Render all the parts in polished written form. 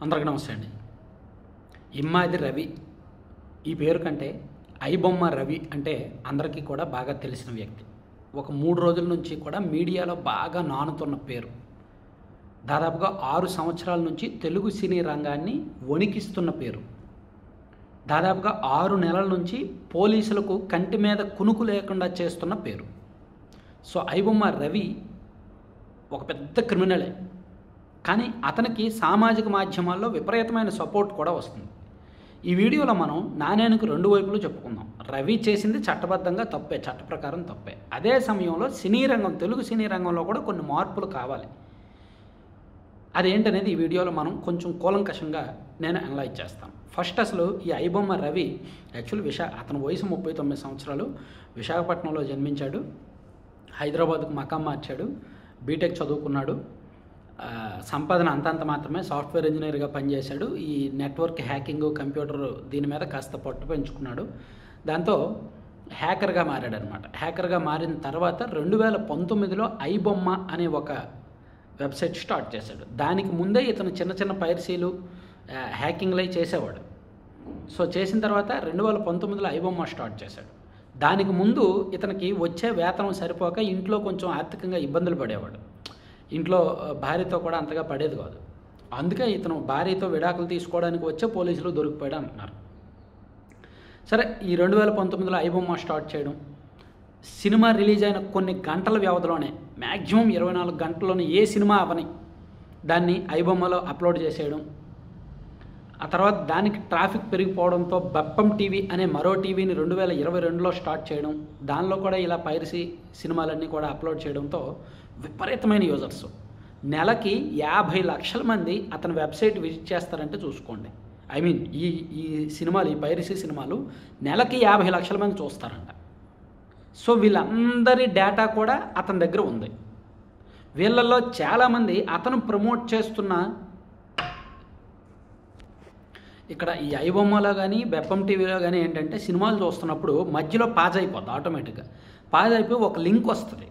అందరికీ నమస్తే అండి. ఇమ్మాది రవి ఈ పేరు కంటే ఐబొమ్మ రవి అంటే అందరికీ కూడా బాగా తెలిసిన వ్యక్తి. ఒక 3 రోజుల నుంచి కూడా మీడియాలో బాగా నానుతున్న పేరు. దాదాపుగా 6 సంవత్సరాల నుంచి తెలుగు సినీ రంగాన్ని వణికిస్తున్న పేరు. దాదాపుగా 6 నెలల నుంచి పోలీసులకు కంటి మీద కునుకు లేకుండా చేస్తున్న పేరు. సో ఐబొమ్మ రవి ఒక పెద్ద క్రిమినలే, కానీ అతనికి సామాజిక మాధ్యమాల్లో విపరీతమైన సపోర్ట్ కూడా వస్తుంది. ఈ వీడియోలో మనం నాణేనికి 2 వైపులు చెప్పుకుందాం. రవి చేసింది చట్టబద్ధంగా తప్పే, చట్ట ప్రకారం తప్పే. అదే సమయంలో సినీ రంగం, తెలుగు సినీ రంగంలో కూడా కొన్ని మార్పులు కావాలి. అదేంటనేది ఈ వీడియోలో మనం కొంచెం కూలంకషంగా నేను అనలైజ్ చేస్తాను. ఫస్ట్ అసలు ఈ ఐబొమ్మ రవి యాక్చువల్ అతని వయసు 39 సంవత్సరాలు. విశాఖపట్నంలో జన్మించాడు, హైదరాబాద్కు మకాం మార్చాడు, బీటెక్ చదువుకున్నాడు. సంపాదన అంతంత మాత్రమే, సాఫ్ట్వేర్ ఇంజనీర్గా పనిచేశాడు. ఈ నెట్వర్క్ హ్యాకింగ్, కంప్యూటర్ దీని మీద కాస్త పట్టు పెంచుకున్నాడు. దాంతో హ్యాకర్గా మారాడు అనమాట. హ్యాకర్గా మారిన తర్వాత 2019లో ఐబొమ్మ అనే ఒక వెబ్సైట్ స్టార్ట్ చేశాడు. దానికి ముందే ఇతను చిన్న చిన్న పైరసీలు, హ్యాకింగ్లు అవి చేసేవాడు. సో చేసిన తర్వాత 2019లో ఐబొమ్మ స్టార్ట్ చేశాడు. దానికి ముందు ఇతనికి వచ్చే వేతనం సరిపోక ఇంట్లో కొంచెం ఆర్థికంగా ఇబ్బందులు పడేవాడు. ఇంట్లో భార్యతో కూడా అంతగా పడేది కాదు. అందుకే ఇతను భార్యతో విడాకులు తీసుకోవడానికి వచ్చే పోలీసులు దొరికిపోయాడు అంటున్నారు. సరే, ఈ 2019లో ఐబొమ్మ స్టార్ట్ చేయడం, సినిమా రిలీజ్ అయిన కొన్ని గంటల వ్యవధిలోనే, మ్యాక్సిమం 24 గంటల్లోనే ఏ సినిమా అవని దాన్ని ఐబొమ్మలో అప్లోడ్ చేసేయడం. ఆ తర్వాత దానికి ట్రాఫిక్ పెరిగిపోవడంతో బెప్పం టీవీ అనే మరో టీవీని 2022లో స్టార్ట్ చేయడం. దానిలో కూడా ఇలా పైరసీ సినిమాలన్నీ కూడా అప్లోడ్ చేయడంతో విపరీతమైన యూజర్స్, నెలకి 50 లక్షల మంది అతని వెబ్సైట్ విజిట్ చేస్తారంటే చూసుకోండి. ఐ మీన్ ఈ సినిమాలు, ఈ పైరసీ సినిమాలు నెలకి 50 లక్షల మంది చూస్తారంట. సో వీళ్ళందరి డేటా కూడా అతని దగ్గర ఉంది. వీళ్ళల్లో చాలామంది అతను ప్రమోట్ చేస్తున్న, ఇక్కడ ఈ ఐబొమ్మలో కానీ బెప్పం టీవీలో కానీ ఏంటంటే సినిమాలు చూస్తున్నప్పుడు మధ్యలో పాజ్ అయిపోద్ది, ఆటోమేటిక్గా పాజ్ అయిపోయి ఒక లింక్ వస్తుంది.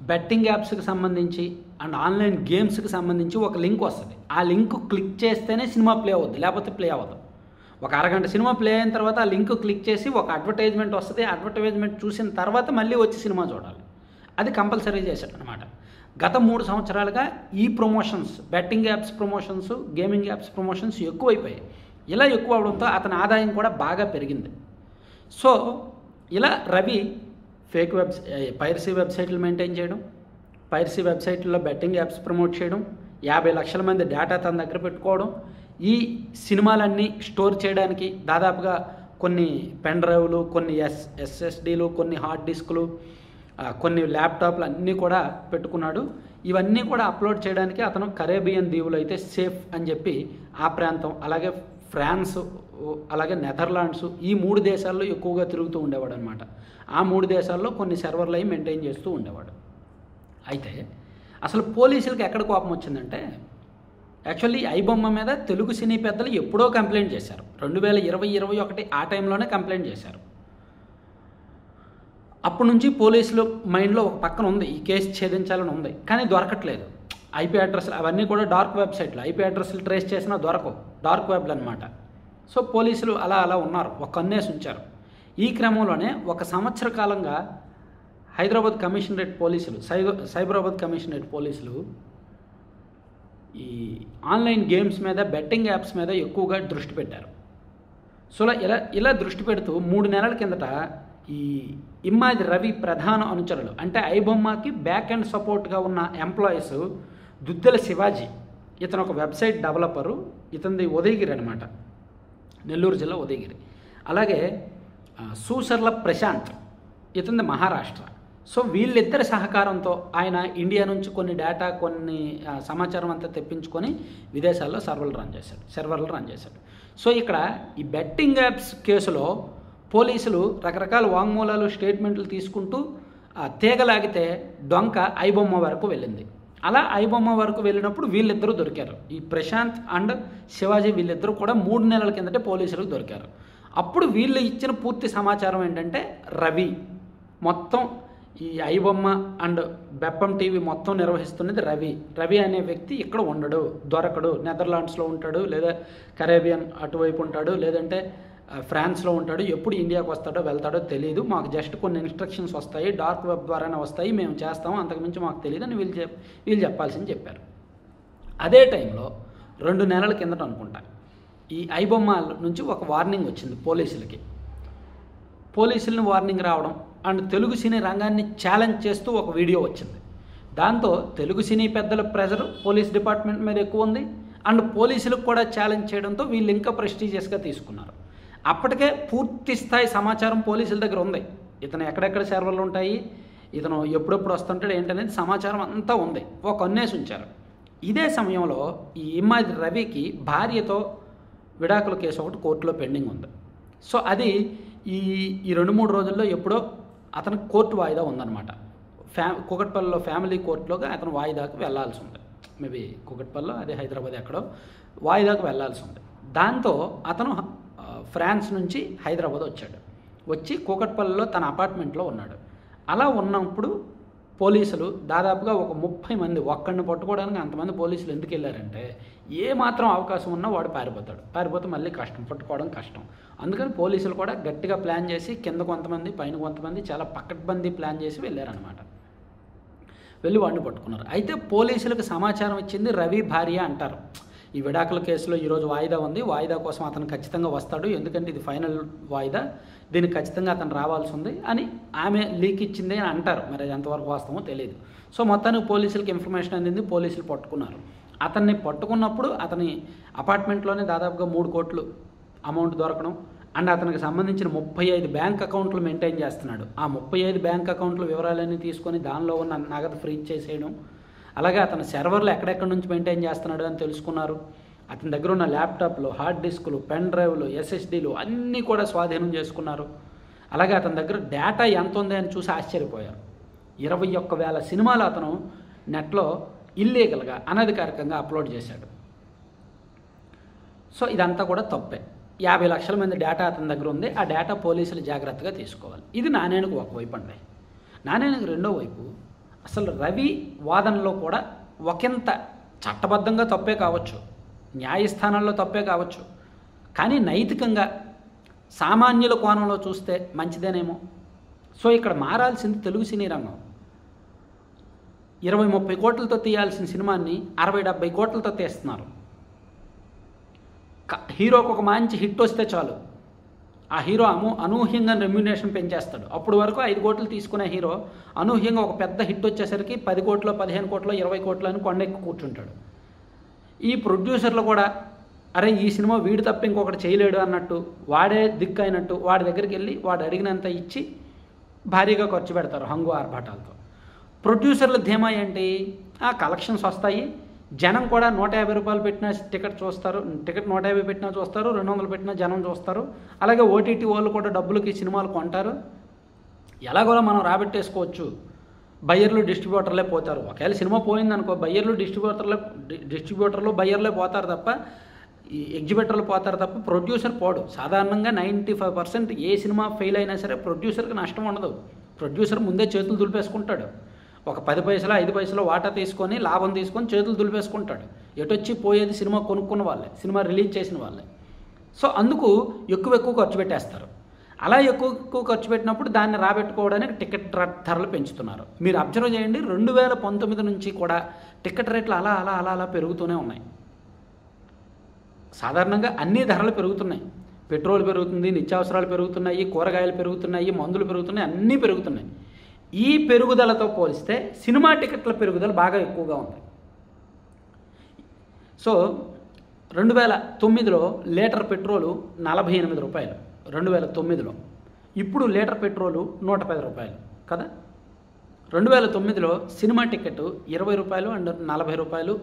బెట్టింగ్ యాప్స్కి సంబంధించి అండ్ ఆన్లైన్ గేమ్స్కి సంబంధించి ఒక లింక్ వస్తుంది. ఆ లింక్ క్లిక్ చేస్తేనే సినిమా ప్లే అవుద్ది, లేకపోతే ప్లే అవ్వదు. ఒక అరగంట సినిమా ప్లే అయిన తర్వాత ఆ లింక్ క్లిక్ చేసి ఒక అడ్వర్టైజ్మెంట్ వస్తుంది. అడ్వర్టైజ్మెంట్ చూసిన తర్వాత మళ్ళీ వచ్చి సినిమా చూడాలి. అది కంపల్సరీ చేశాడు అనమాట. గత 3 సంవత్సరాలుగా ఈ promotions, betting apps promotions, gaming apps promotions ఎక్కువైపోయాయి. ఇలా ఎక్కువ అవడంతో అతని ఆదాయం కూడా బాగా పెరిగింది. సో ఇలా రవి ఫేక్ పైరసీ వెబ్సైట్లు మెయింటైన్ చేయడం, పైరసీ వెబ్సైట్లలో బెట్టింగ్ యాప్స్ ప్రమోట్ చేయడం, 50 లక్షల మంది డేటా తన దగ్గర పెట్టుకోవడం, ఈ సినిమాలన్నీ స్టోర్ చేయడానికి దాదాపుగా కొన్ని పెన్ డ్రైవ్లు, కొన్ని ఎస్ఎస్డీలు, కొన్ని హార్డ్ డిస్కులు, కొన్ని ల్యాప్టాప్లు అన్నీ కూడా పెట్టుకున్నాడు. ఇవన్నీ కూడా అప్లోడ్ చేయడానికి అతను కరేబియన్ దీవులు అయితే సేఫ్ అని చెప్పి ఆ ప్రాంతం, అలాగే ఫ్రాన్స్, అలాగే నెదర్లాండ్స్, ఈ 3 దేశాల్లో ఎక్కువగా తిరుగుతూ ఉండేవాడు అనమాట. ఆ 3 దేశాల్లో కొన్ని సర్వర్లు అవి మెయింటైన్ చేస్తూ ఉండేవాడు. అయితే అసలు పోలీసులకి ఎక్కడ కోపం వచ్చిందంటే, యాక్చువల్లీ ఐబొమ్మ మీద తెలుగు సినీ పెద్దలు ఎప్పుడో కంప్లైంట్ చేశారు. 2020-21 ఆ టైంలోనే కంప్లైంట్ చేశారు. అప్పటి నుంచి పోలీసులు మైండ్లో ఒక పక్కన ఉంది, ఈ కేసు ఛేదించాలని ఉంది, కానీ దొరకట్లేదు. ఐపీ అడ్రస్లు అవన్నీ కూడా డార్క్ వెబ్సైట్లు, ఐపీ అడ్రస్లు ట్రేస్ చేసినా దొరకవు, డార్క్ వెబ్లు అనమాట. సో పోలీసులు అలా ఉన్నారు, ఒక కన్నేసి ఉంచారు. ఈ క్రమంలోనే 1 సంవత్సర కాలంగా హైదరాబాద్ కమిషనరేట్ పోలీసులు, సైబరాబాద్ కమిషనరేట్ పోలీసులు ఈ ఆన్లైన్ గేమ్స్ మీద, బెట్టింగ్ యాప్స్ మీద ఎక్కువగా దృష్టి పెట్టారు. సో ఇలా దృష్టి పెడుతూ 3 నెలల కిందట ఈ ఇమ్మాది రవి ప్రధాన అనుచరులు, అంటే ఐబొమ్మకి బ్యాక్ అండ్ సపోర్ట్గా ఉన్న ఎంప్లాయీస్, దుద్దెల శివాజీ, ఇతను ఒక వెబ్సైట్ డెవలపరు, ఇతనిది ఉదయగిరి అనమాట, నెల్లూరు జిల్లా ఉదయగిరి. అలాగే సూసర్ల ప్రశాంత్, ఇతనిది మహారాష్ట్ర. సో వీళ్ళిద్దరి సహకారంతో ఆయన ఇండియా నుంచి కొన్ని డేటా, కొన్ని సమాచారం అంతా తెప్పించుకొని విదేశాల్లో సర్వర్లు రన్ చేశాడు. సో ఇక్కడ ఈ బెట్టింగ్ యాప్స్ కేసులో పోలీసులు రకరకాల వాంగ్మూలాలు, స్టేట్మెంట్లు తీసుకుంటూ తీగలాగితే డొంక ఐబొమ్మ వరకు వెళ్ళింది. అలా ఐబొమ్మ వరకు వెళ్ళినప్పుడు వీళ్ళిద్దరూ దొరికారు. ఈ ప్రశాంత్ అండ్ శివాజీ వీళ్ళిద్దరూ కూడా 3 నెలల కిందటే పోలీసులకు దొరికారు. అప్పుడు వీళ్ళు ఇచ్చిన పూర్తి సమాచారం ఏంటంటే, రవి మొత్తం ఈ ఐబొమ్మ అండ్ బెప్పం టీవీ మొత్తం నిర్వహిస్తున్నది రవి. రవి అనే వ్యక్తి ఇక్కడ ఉండడు, దొరకడు. నెదర్లాండ్స్లో ఉంటాడు, లేదా కరేబియన్ అటువైపు ఉంటాడు, లేదంటే ఫ్రాన్స్లో ఉంటాడు. ఎప్పుడు ఇండియాకి వస్తాడో వెళ్తాడో తెలియదు. మాకు జస్ట్ కొన్ని ఇన్స్ట్రక్షన్స్ వస్తాయి, డార్క్ వెబ్ ద్వారానే వస్తాయి, మేము చేస్తాము, అంతకుమించి మాకు తెలియదు అని వీళ్ళు చెప్పాల్సింది చెప్పారు. అదే టైంలో 2 నెలల కిందట అనుకుంటా ఈ ఐబొమ్మ నుంచి ఒక వార్నింగ్ వచ్చింది పోలీసులకి. పోలీసులను వార్నింగ్ రావడం అండ్ తెలుగు సినీ రంగాన్ని ఛాలెంజ్ చేస్తూ ఒక వీడియో వచ్చింది. దాంతో తెలుగు సినీ పెద్దల ప్రెజర్ పోలీస్ డిపార్ట్మెంట్ మీద ఎక్కువ ఉంది అండ్ పోలీసులకు కూడా ఛాలెంజ్ చేయడంతో వీళ్ళు ఇంకా ప్రెస్టీజియస్గా తీసుకున్నారు. అప్పటికే పూర్తి స్థాయి సమాచారం పోలీసుల దగ్గర ఉంది. ఇతను ఎక్కడెక్కడ సర్వర్లు ఉంటాయి, ఇతను ఎప్పుడెప్పుడు వస్తుంటాడు ఏంటనేది సమాచారం అంతా ఉంది. ఒక కన్నేసి ఉంచారు. ఇదే సమయంలో ఈ ఇమ్మాది రవికి భార్యతో విడాకుల కేసు ఒకటి కోర్టులో పెండింగ్ ఉంది. సో అది ఈ 2-3 రోజుల్లో ఎప్పుడో అతను కోర్టు వాయిదా ఉందన్నమాట. కూకట్పల్లిలో ఫ్యామిలీ కోర్టులోగా అతను వాయిదాకు వెళ్లాల్సి ఉంది. మేబీ కూకట్పల్లిలో, అదే హైదరాబాద్ ఎక్కడో వాయిదాకు వెళ్లాల్సి ఉంది. దాంతో అతను ఫ్రాన్స్ నుంచి హైదరాబాద్ వచ్చాడు. వచ్చి కూకట్పల్లిలో తన అపార్ట్మెంట్లో ఉన్నాడు. అలా ఉన్నప్పుడు పోలీసులు దాదాపుగా ఒక 30 మంది, ఒక్కడిని పట్టుకోవడానికి అంతమంది పోలీసులు ఎందుకు వెళ్ళారంటే ఏ మాత్రం అవకాశం ఉన్నా వాడు పారిపోతే మళ్ళీ కష్టం, పట్టుకోవడం కష్టం. అందుకని పోలీసులు కూడా గట్టిగా ప్లాన్ చేసి కింద కొంతమంది పైన కొంతమంది చాలా పకడ్బందీ ప్లాన్ చేసి వెళ్ళారనమాట. వెళ్ళి వాడిని పట్టుకున్నారు. అయితే పోలీసులకు సమాచారం ఇచ్చింది రవి భార్య అంటారు. ఈ విడాకుల కేసులో ఈరోజు వాయిదా ఉంది, వాయిదా కోసం అతను ఖచ్చితంగా వస్తాడు, ఎందుకంటే ఇది ఫైనల్ వాయిదా, దీనికి ఖచ్చితంగా అతను రావాల్సి ఉంది అని ఆమె లీక్ ఇచ్చింది అని అంటారు. మరి అది ఎంతవరకు వాస్తవమో తెలియదు. సో మొత్తానికి పోలీసులకు ఇన్ఫర్మేషన్ అందింది, పోలీసులు పట్టుకున్నారు. అతన్ని పట్టుకున్నప్పుడు అతని అపార్ట్మెంట్లోనే దాదాపుగా 3 కోట్లు అమౌంట్ దొరకడం అండ్ అతనికి సంబంధించిన 35 బ్యాంక్ అకౌంట్లు మెయింటైన్ చేస్తున్నాడు. ఆ 35 బ్యాంక్ అకౌంట్ల వివరాలన్నీ తీసుకొని దానిలో ఉన్న నగదు ఫ్రీజ్ చేసేయడం, అలాగే అతను సర్వర్లు ఎక్కడెక్కడి నుంచి మెయింటైన్ చేస్తున్నాడు అని తెలుసుకున్నారు. అతని దగ్గర ఉన్న ల్యాప్టాప్లు, హార్డ్ డిస్కులు, పెన్ డ్రైవ్లు, ఎస్ఎస్డీలు అన్నీ కూడా స్వాధీనం చేసుకున్నారు. అలాగే అతని దగ్గర డేటా ఎంత ఉంది అని చూసి ఆశ్చర్యపోయారు. 21,000 సినిమాలు అతను నెట్లో ఇల్లీగల్గా, అనధికారికంగా అప్లోడ్ చేశాడు. సో ఇదంతా కూడా తప్పే. 50 లక్షల మంది డేటా అతని దగ్గర ఉంది. ఆ డేటా పోలీసులు జాగ్రత్తగా తీసుకోవాలి. ఇది నానేనుకు ఒకవైపు అండి. నానేనుకు రెండో వైపు అసలు రవి వాదనలో కూడా ఒకంత చట్టబద్ధంగా తప్పే కావచ్చు, న్యాయస్థానాల్లో తప్పే కావచ్చు, కానీ నైతికంగా సామాన్యుల కోణంలో చూస్తే మంచిదేనేమో. సో ఇక్కడ మారాల్సింది తెలుగు సినీ రంగం. 20-30 కోట్లతో తీయాల్సిన సినిమాని 60-70 కోట్లతో తీస్తున్నారు. హీరోకి ఒక మంచి హిట్ వస్తే చాలు, ఆ హీరో అనూహ్యంగా రెమ్యునేషన్ పెంచేస్తాడు. అప్పుడు వరకు 5 కోట్లు తీసుకునే హీరో అనూహ్యంగా ఒక పెద్ద హిట్ వచ్చేసరికి 10 కోట్లు, 15 కోట్లు, 20 కోట్లు అని కొండెక్కి కూర్చుంటాడు. ఈ ప్రొడ్యూసర్లు కూడా అరే ఈ సినిమా వీడు తప్ప ఇంకొకటి చేయలేడు అన్నట్టు, వాడే దిక్కు అయినట్టు వాడి దగ్గరికి వెళ్ళి వాడు అడిగినంత ఇచ్చి భారీగా ఖర్చు పెడతారు హంగు ఆర్భాటాలతో. ప్రొడ్యూసర్ల ధీమా ఏంటి? కలెక్షన్స్ వస్తాయి, జనం కూడా 150 రూపాయలు పెట్టినా టికెట్ చూస్తారు, టికెట్ 150 పెట్టినా చూస్తారు, 200 పెట్టినా జనం చూస్తారు. అలాగే ఓటీటీ వాళ్ళు కూడా డబ్బులకి సినిమాలు కొంటారు. ఎలాగోలా మనం రాబెట్టేసుకోవచ్చు. బయ్యర్లు డిస్ట్రిబ్యూటర్లే పోతారు. ఒకవేళ సినిమా పోయిందనుకో బయ్యర్లు డిస్ట్రిబ్యూటర్లు బయ్యర్లే పోతారు తప్ప, ఈ ఎగ్జిబిటర్లు పోతారు తప్ప ప్రొడ్యూసర్ పోడు. సాధారణంగా 95% ఏ సినిమా ఫెయిల్ అయినా సరే ప్రొడ్యూసర్కి నష్టం ఉండదు. ప్రొడ్యూసర్ ముందే చేతులు దులిపేసుకుంటాడు. ఒక 10 పైసలు 5 పైసలు వాటా తీసుకొని లాభం తీసుకొని చేతులు దులిపేసుకుంటాడు. ఎటొచ్చి పోయేది సినిమా కొనుక్కున్న వాళ్ళే, సినిమా రిలీజ్ చేసిన వాళ్ళే. సో అందుకు ఎక్కువ ఖర్చు పెట్టేస్తారు. అలా ఎక్కువ ఖర్చు పెట్టినప్పుడు దాన్ని రాబెట్టుకోవడానికి టికెట్ ధరలు పెంచుతున్నారు. మీరు అబ్జర్వ్ చేయండి, 2019 నుంచి కూడా టికెట్ రేట్లు అలా పెరుగుతూనే ఉన్నాయి. సాధారణంగా అన్ని ధరలు పెరుగుతున్నాయి. పెట్రోల్ పెరుగుతుంది, నిత్యావసరాలు పెరుగుతున్నాయి, కూరగాయలు పెరుగుతున్నాయి, మందులు పెరుగుతున్నాయి, అన్నీ పెరుగుతున్నాయి. ఈ పెరుగుదలతో పోలిస్తే సినిమా టికెట్ల పెరుగుదల బాగా ఎక్కువగా ఉంది. సో 2009లో లీటర్ పెట్రోలు 48 రూపాయలు 2009లో. ఇప్పుడు లీటర్ పెట్రోలు 110 రూపాయలు కదా. 2009లో సినిమా టికెట్ 20 రూపాయలు అండ్ 40 రూపాయలు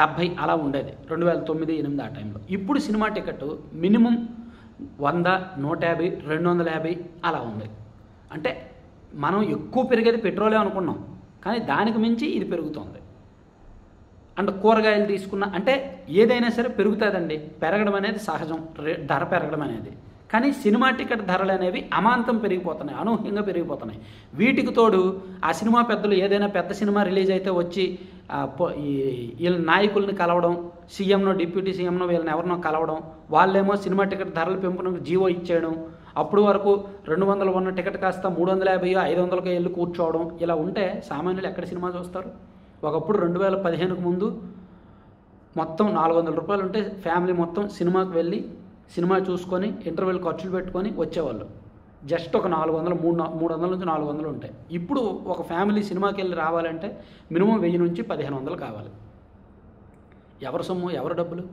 70 అలా ఉండేది 2009-8 ఆ టైంలో. ఇప్పుడు సినిమా టికెట్ మినిమం 100, 150, 250 అలా ఉంది. అంటే మనం ఎక్కువ పెరిగేది పెట్రోలే అనుకున్నాం, కానీ దానికి మించి ఇది పెరుగుతోంది. అండ్ కూరగాయలు తీసుకున్న అంటే ఏదైనా సరే పెరుగుతుందండి. పెరగడం అనేది సహజం, ధర పెరగడం అనేది. కానీ సినిమా టికెట్ ధరలు అనేవి అమాంతం పెరిగిపోతున్నాయి, అనూహ్యంగా పెరిగిపోతున్నాయి. వీటికి తోడు ఆ సినిమా పెద్దలు ఏదైనా పెద్ద సినిమా రిలీజ్ అయితే వచ్చి వీళ్ళ నాయకుల్ని కలవడం, సీఎంనో డిప్యూటీ సీఎంనో వీళ్ళని ఎవరినో కలవడం, వాళ్ళేమో సినిమా టికెట్ ధరలు పెంపునకు జీవో ఇచ్చేయడం, అప్పుడు వరకు 200 ఉన్న టికెట్ కాస్త 350 500కి వెళ్ళి కూర్చోవడం. ఇలా ఉంటే సామాన్యులు ఎక్కడ సినిమా చూస్తారు? ఒకప్పుడు 2015కు ముందు మొత్తం 400 రూపాయలు ఉంటే ఫ్యామిలీ మొత్తం సినిమాకి వెళ్ళి సినిమా చూసుకొని ఇంటర్వెల్ ఖర్చులు పెట్టుకొని వచ్చేవాళ్ళు. జస్ట్ ఒక 400 300 నుంచి 400 ఉంటాయి. ఇప్పుడు ఒక ఫ్యామిలీ సినిమాకి వెళ్ళి రావాలంటే మినిమం 1000 నుంచి 1500 కావాలి. ఎవరి సొమ్ము, ఎవరి డబ్బులు?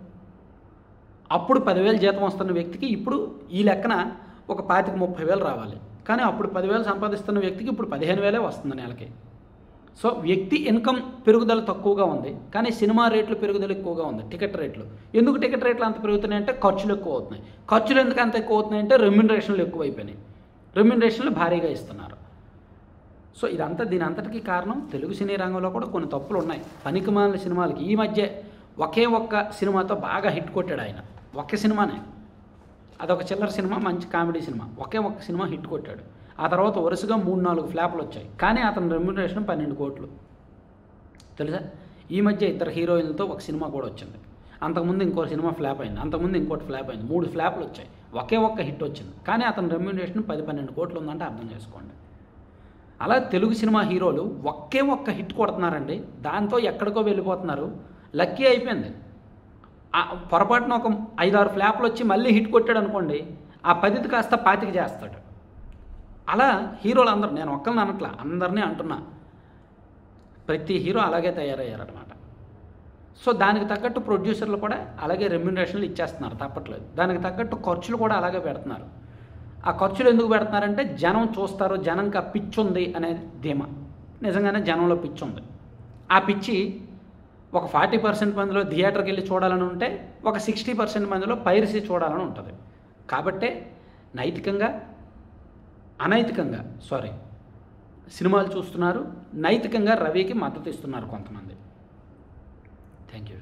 అప్పుడు 10,000 జీతం వస్తున్న వ్యక్తికి ఇప్పుడు ఈ లెక్కన ఒక 25,000-30,000 రావాలి. కానీ అప్పుడు 10,000 సంపాదిస్తున్న వ్యక్తికి ఇప్పుడు 15,000 వస్తుంది నెలకి. సో వ్యక్తి ఇన్కమ్ పెరుగుదల తక్కువగా ఉంది, కానీ సినిమా రేట్లు పెరుగుదల ఎక్కువగా ఉంది. టికెట్ రేట్లు ఎందుకు టికెట్ రేట్లు అంత పెరుగుతున్నాయి అంటే ఖర్చులు ఎక్కువ అవుతున్నాయి. ఖర్చులు ఎందుకు అంత ఎక్కువ అవుతున్నాయి అంటే రెమ్యునరేషన్లు ఎక్కువైపోయినాయి. రెమ్యునరేషన్లు భారీగా ఇస్తున్నారు. సో ఇదంతా దీని అంతటికీ కారణం తెలుగు సినీ రంగంలో కూడా కొన్ని తప్పులు ఉన్నాయి. పనికిమాలిన సినిమాలకి ఈ మధ్య ఒకే ఒక్క సినిమాతో బాగా హిట్ కొట్టాడు ఆయన. ఒక్క సినిమానే, అదొక చిల్లర సినిమా, మంచి కామెడీ సినిమా. ఒకే ఒక్క సినిమా హిట్ కొట్టాడు. ఆ తర్వాత వరుసగా 3-4 ఫ్లాపులు వచ్చాయి. కానీ అతని రెమ్యునరేషన్ 12 కోట్లు తెలుసా. ఈ మధ్య ఇద్దరు హీరోయిన్లతో ఒక సినిమా కూడా వచ్చింది. అంతకుముందు ఇంకో సినిమా ఫ్లాప్ అయింది, అంతకుముందు ఇంకోటి ఫ్లాప్ అయింది. 3 ఫ్లాపులు వచ్చాయి, ఒకే ఒక్క హిట్ వచ్చింది. కానీ అతని రెమ్యునరేషన్ 10-12 కోట్లు ఉందంటే అర్థం చేసుకోండి. అలా తెలుగు సినిమా హీరోలు ఒకే ఒక్క హిట్ కొడుతున్నారండి, దాంతో ఎక్కడికో వెళ్ళిపోతున్నారు. లక్కీ అయిపోయింది. పొరపాటున ఒక 5-6 ఫ్లాపులు వచ్చి మళ్ళీ హిట్ కొట్టాడు అనుకోండి, ఆ 10ది కాస్త 25 చేస్తాడు. అలా హీరోలు అందరూ, నేను ఒక్కరిని అనట్లా, అందరినీ అంటున్నా, ప్రతి హీరో అలాగే తయారయ్యారనమాట. సో దానికి తగ్గట్టు ప్రొడ్యూసర్లు కూడా అలాగే రెమ్యునరేషన్లు ఇచ్చేస్తున్నారు, తప్పట్లేదు. దానికి తగ్గట్టు ఖర్చులు కూడా అలాగే పెడుతున్నారు. ఆ ఖర్చులు ఎందుకు పెడుతున్నారంటే జనం చూస్తారు, జనంకి ఆ పిచ్చి ఉంది అనే ధీమా. నిజంగానే జనంలో పిచ్చి ఉంది. ఆ పిచ్చి ఒక 40% మందిలో థియేటర్కి వెళ్ళి చూడాలని ఉంటే ఒక 60% మందిలో పైరసీ చూడాలని ఉంటుంది. కాబట్టే నైతికంగా అనైతికంగా సినిమాలు చూస్తున్నారు, నైతికంగా రవికి మద్దతు ఇస్తున్నారు కొంతమంది. Thank you.